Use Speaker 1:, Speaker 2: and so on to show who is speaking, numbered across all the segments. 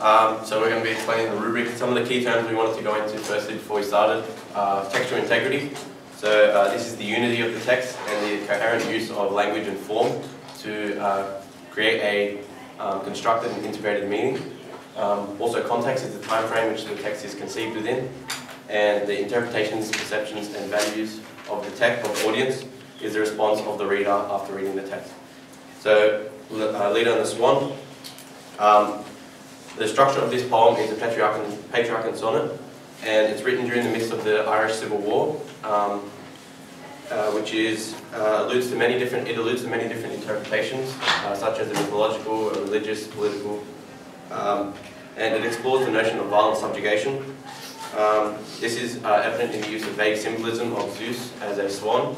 Speaker 1: So we're going to be explaining the rubric. Some of the key terms we wanted to go into firstly before we started. Textual integrity. So this is the unity of the text and the coherent use of language and form to create a constructed and integrated meaning. Also context is the time frame which the text is conceived within, and the interpretations, perceptions and values of the text of the audience is the response of the reader after reading the text. So Leader and the Swan. The structure of this poem is a patriarchan sonnet, and it's written during the midst of the Irish Civil War, which alludes to many different interpretations, such as the mythological, religious, political, and it explores the notion of violent subjugation. This is evident in the use of vague symbolism of Zeus as a swan.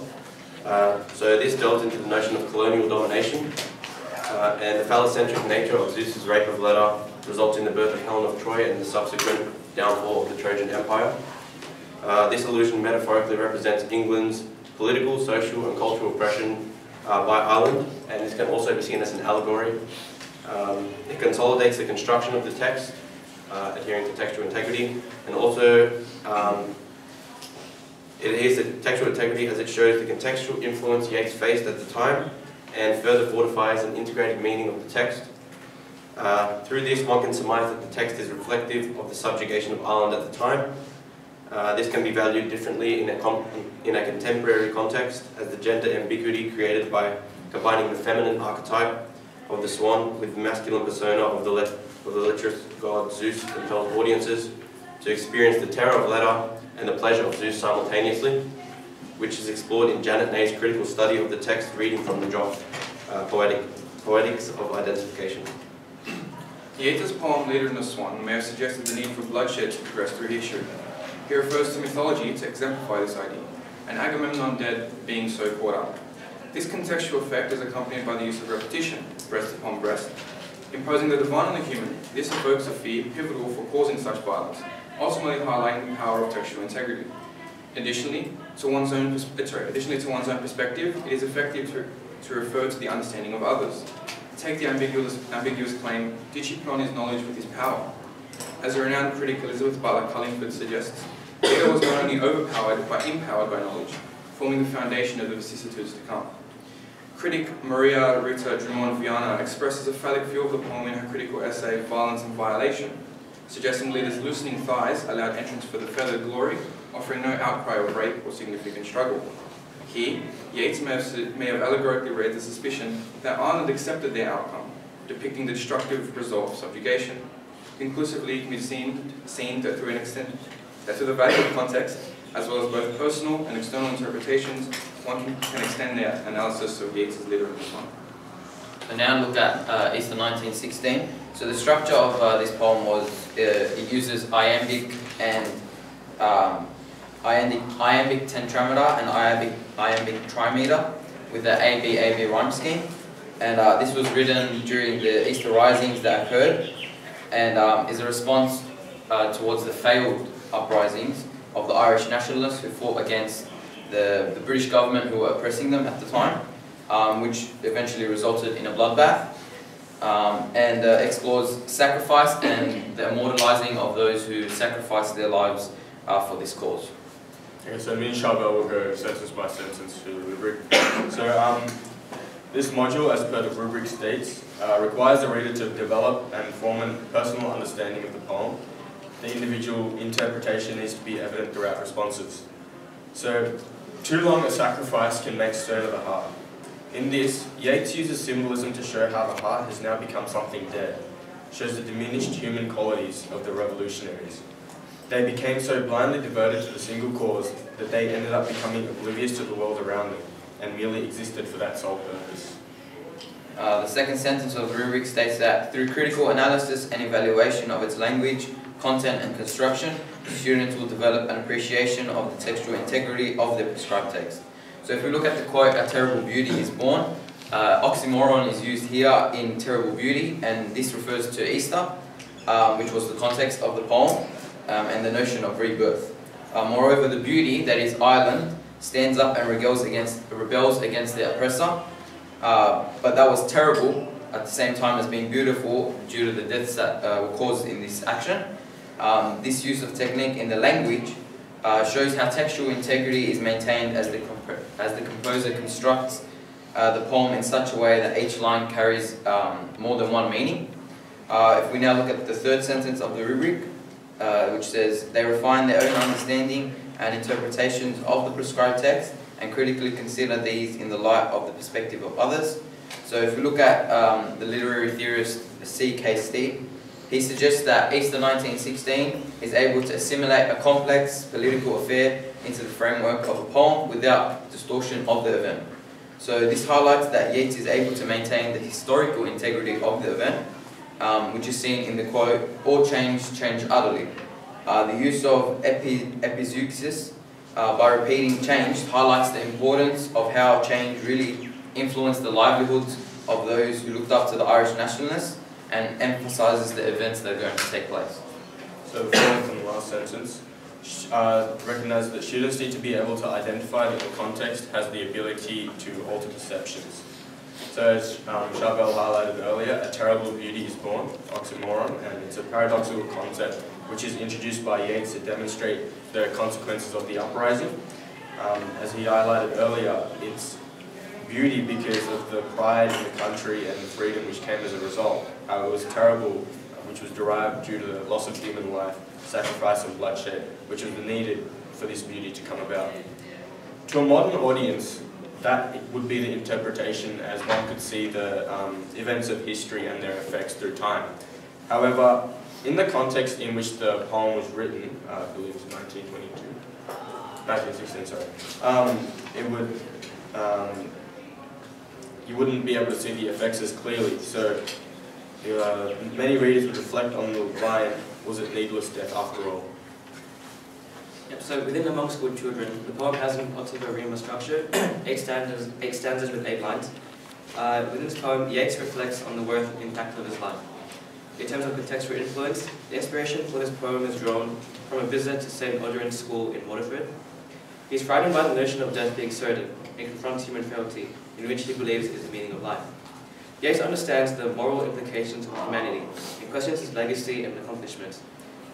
Speaker 1: So this delves into the notion of colonial domination, and the phallocentric nature of Zeus's rape of Leda results in the birth of Helen of Troy and the subsequent downfall of the Trojan Empire. This allusion metaphorically represents England's political, social and cultural oppression by Ireland, and this can also be seen as an allegory. It consolidates the construction of the text, adhering to textual integrity, and also it adheres to textual integrity as it shows the contextual influence Yeats faced at the time and further fortifies an integrated meaning of the text. Through this, one can surmise that the text is reflective of the subjugation of Ireland at the time. This can be valued differently in a contemporary context, as the gender ambiguity created by combining the feminine archetype of the swan with the masculine persona of the lecherous god Zeus compels audiences to experience the terror of Leda and the pleasure of Zeus simultaneously, which is explored in Janet Ney's critical study of the text, reading from the Jock, Poetics of Identification.
Speaker 2: Yeats' poem Leader and the Swan may have suggested the need for bloodshed to progress through history. He refers to mythology to exemplify this idea, and Agamemnon dead being so caught up. This contextual effect is accompanied by the use of repetition, breast upon breast, imposing the divine on the human. This evokes a fear pivotal for causing such violence, ultimately highlighting the power of textual integrity. Additionally to one's own perspective, it is effective to refer to the understanding of others. Take the ambiguous claim, did she put on his knowledge with his power? As a renowned critic, Elizabeth Butler Cullingford suggests, Leader was not only overpowered but empowered by knowledge, forming the foundation of the vicissitudes to come. Critic Maria Rita Drummond Viana expresses a phallic view of the poem in her critical essay, Violence and Violation, suggesting Leader's loosening thighs allowed entrance for the feathered glory, offering no outcry of rape or significant struggle. Here, Yeats may have allegorically read the suspicion that Ireland accepted their outcome, depicting the destructive result of subjugation. Conclusively, it can be seen that through the value of context, as well as both personal and external interpretations, one can extend their analysis of Yeats' Leader and the Swan.
Speaker 3: So now look at Easter 1916. So the structure of this poem was, it uses iambic and iambic tetrameter and iambic trimeter with the AB rhyme scheme, and this was written during the Easter risings that occurred, and is a response towards the failed uprisings of the Irish nationalists who fought against the British government who were oppressing them at the time, which eventually resulted in a bloodbath, and explores sacrifice and the immortalizing of those who sacrificed their lives for this cause.
Speaker 4: Okay, so me and Charbel will go sentence by sentence through the rubric. So this module, as per the rubric states, requires the reader to develop and form a personal understanding of the poem. The individual interpretation needs to be evident throughout responses. So, too long a sacrifice can make stone of the heart. In this, Yeats uses symbolism to show how the heart has now become something dead, shows the diminished human qualities of the revolutionaries. They became so blindly devoted to the single cause that they ended up becoming oblivious to the world around them and merely existed for that sole purpose.
Speaker 3: The second sentence of the rubric states that through critical analysis and evaluation of its language, content and construction, students will develop an appreciation of the textual integrity of the prescribed text. So if we look at the quote, "A terrible beauty is born," oxymoron is used here in terrible beauty, and this refers to Easter, which was the context of the poem, and the notion of rebirth. Moreover, the beauty, that is Ireland, stands up and rebels against the oppressor, but that was terrible at the same time as being beautiful due to the deaths that were caused in this action. This use of technique in the language shows how textual integrity is maintained as the composer constructs the poem in such a way that each line carries more than one meaning. If we now look at the third sentence of the rubric, which says, they refine their own understanding and interpretations of the prescribed text and critically consider these in the light of the perspective of others. So if we look at the literary theorist C.K. Steed, he suggests that Easter 1916 is able to assimilate a complex political affair into the framework of a poem without distortion of the event. So this highlights that Yeats is able to maintain the historical integrity of the event, which is seen in the quote, "All change utterly." The use of epizeuxis by repeating change highlights the importance of how change really influenced the livelihoods of those who looked up to the Irish nationalists, and emphasises the events that are going to take place.
Speaker 4: So following from the last sentence, recognise that students need to be able to identify that the context has the ability to alter perceptions. So as Charbel highlighted earlier, a terrible beauty is born, oxymoron, and it's a paradoxical concept which is introduced by Yeats to demonstrate the consequences of the uprising. As he highlighted earlier, it's beauty because of the pride in the country and the freedom which came as a result. It was terrible, which was derived due to the loss of human life, sacrifice and bloodshed, which was needed for this beauty to come about. To a modern audience, that would be the interpretation as one could see the events of history and their effects through time. However, in the context in which the poem was written, I believe it was 1916, sorry, it would you wouldn't be able to see the effects as clearly. So many readers would reflect on the line, was it needless death after all?
Speaker 5: Yep, so within the monk school children, the poem has an octavo rima structure, eight stanzas with 8 lines. Within this poem, Yeats reflects on the worth and impact of his life. In terms of contextual influence, the inspiration for this poem is drawn from a visit to St. Audrey's School in Waterford. He is frightened by the notion of death being certain and confronts human frailty, in which he believes is the meaning of life. Yeats understands the moral implications of humanity and questions his legacy and accomplishments.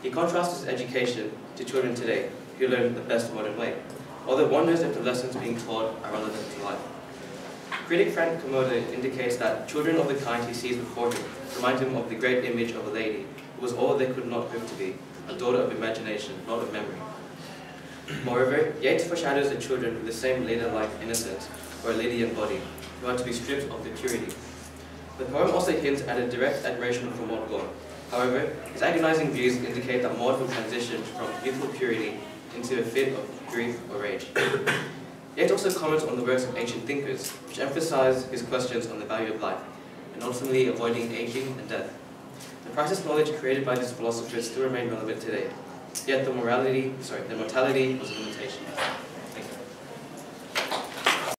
Speaker 5: He contrasts his education to children today, who learn the best modern way, although wonders if the lessons being taught are relevant to life. Critic Frank Komodo indicates that children of the kind he sees before him remind him of the great image of a lady who was all they could not hope to be, a daughter of imagination, not of memory. Moreover, Yeats foreshadows the children with the same ladder-like innocence, or a Lydian body, who are to be stripped of their purity. The poem also hints at a direct admiration for Maud Gonne. However, his agonizing views indicate that Maud will transition from youthful purity into a fit of grief or rage. Yeats also comments on the works of ancient thinkers, which emphasize his questions on the value of life, and ultimately avoiding aging and death. The practice knowledge created by these philosophers still remain relevant today, yet the mortality was a limitation.